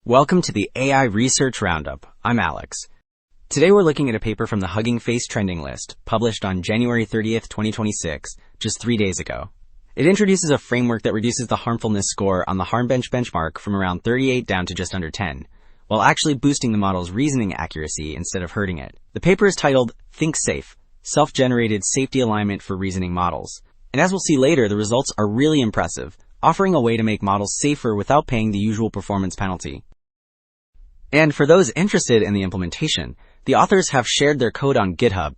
Welcome to the AI Research Roundup. I'm Alex. Today we're looking at a paper from the Hugging Face trending list, published on January 30th, 2026, just 3 days ago. It introduces a framework that reduces the harmfulness score on the HarmBench benchmark from around 38 down to just under 10, while actually boosting the model's reasoning accuracy instead of hurting it. The paper is titled THINKSAFE, Self-Generated Safety Alignment for Reasoning Models. And as we'll see later, the results are really impressive, offering a way to make models safer without paying the usual performance penalty. And for those interested in the implementation, the authors have shared their code on GitHub.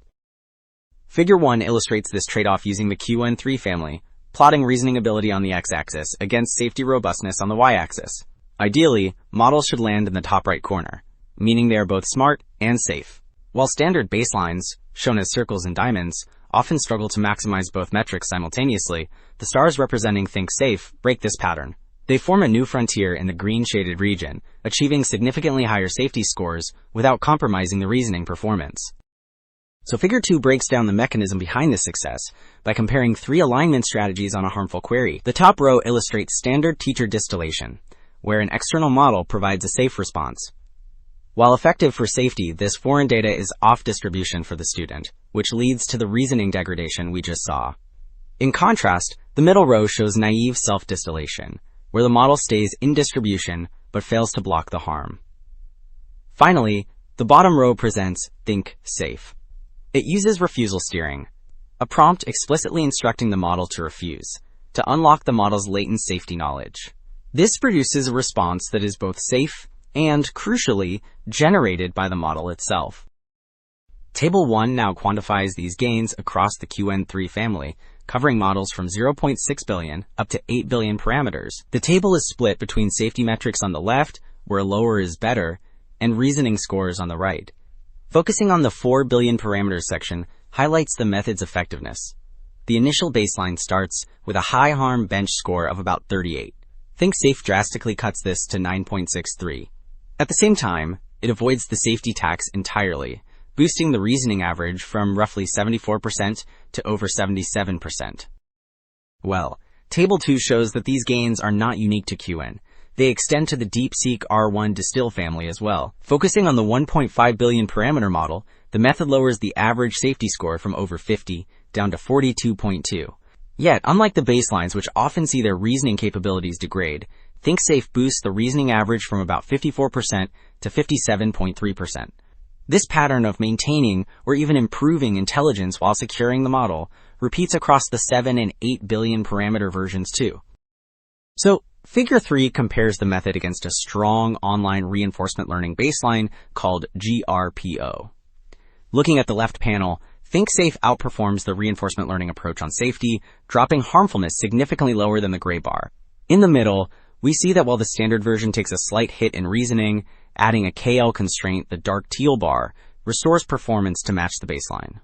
Figure 1 illustrates this trade-off using the QN3 family, plotting reasoning ability on the x-axis against safety robustness on the y-axis. Ideally, models should land in the top right corner, meaning they are both smart and safe. While standard baselines, shown as circles and diamonds, often struggle to maximize both metrics simultaneously, the stars representing ThinkSafe break this pattern. They form a new frontier in the green-shaded region, achieving significantly higher safety scores without compromising the reasoning performance. So Figure 2 breaks down the mechanism behind this success by comparing 3 alignment strategies on a harmful query. The top row illustrates standard teacher distillation, where an external model provides a safe response. While effective for safety, this foreign data is off distribution for the student, which leads to the reasoning degradation we just saw. In contrast, the middle row shows naive self-distillation, where the model stays in distribution but fails to block the harm. Finally, the bottom row presents ThinkSafe. It uses refusal steering, a prompt explicitly instructing the model to refuse, to unlock the model's latent safety knowledge. This produces a response that is both safe and, crucially, generated by the model itself. Table 1 now quantifies these gains across the QN3 family, covering models from 0.6 billion up to 8 billion parameters. The table is split between safety metrics on the left, where lower is better, and reasoning scores on the right. Focusing on the 4 billion parameters section highlights the method's effectiveness. The initial baseline starts with a high HarmBench score of about 38. ThinkSafe drastically cuts this to 9.63. At the same time, it avoids the safety tax entirely, boosting the reasoning average from roughly 74% to over 77%. Well, Table 2 shows that these gains are not unique to QN. They extend to the DeepSeek R1 Distill family as well. Focusing on the 1.5 billion parameter model, the method lowers the average safety score from over 50 down to 42.2. Yet, unlike the baselines, which often see their reasoning capabilities degrade, ThinkSafe boosts the reasoning average from about 54% to 57.3%. This pattern of maintaining or even improving intelligence while securing the model repeats across the 7 and 8 billion parameter versions too. So, Figure 3 compares the method against a strong online reinforcement learning baseline called GRPO. Looking at the left panel, ThinkSafe outperforms the reinforcement learning approach on safety, dropping harmfulness significantly lower than the gray bar. In the middle, we see that while the standard version takes a slight hit in reasoning, adding a KL constraint, the dark teal bar, restores performance to match the baseline.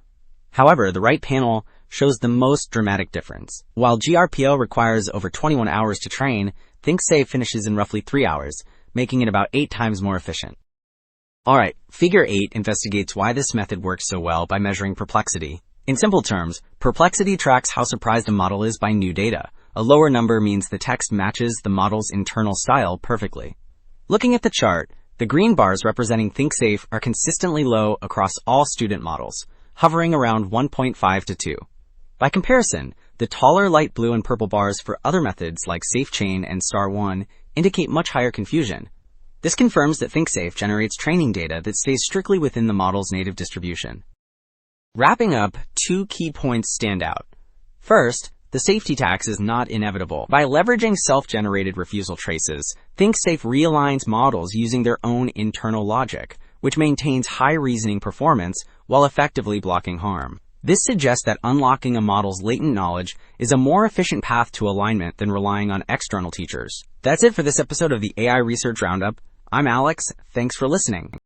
However, the right panel shows the most dramatic difference. While GRPO requires over 21 hours to train, ThinkSafe finishes in roughly 3 hours, making it about 8 times more efficient. Alright, Figure 8 investigates why this method works so well by measuring perplexity. In simple terms, perplexity tracks how surprised a model is by new data. A lower number means the text matches the model's internal style perfectly. Looking at the chart, the green bars representing ThinkSafe are consistently low across all student models, hovering around 1.5 to 2. By comparison, the taller light blue and purple bars for other methods like SafeChain and Star1 indicate much higher confusion. This confirms that ThinkSafe generates training data that stays strictly within the model's native distribution. Wrapping up, 2 key points stand out. First, the safety tax is not inevitable. By leveraging self-generated refusal traces, ThinkSafe realigns models using their own internal logic, which maintains high reasoning performance while effectively blocking harm. This suggests that unlocking a model's latent knowledge is a more efficient path to alignment than relying on external teachers. That's it for this episode of the AI Research Roundup. I'm Alex. Thanks for listening.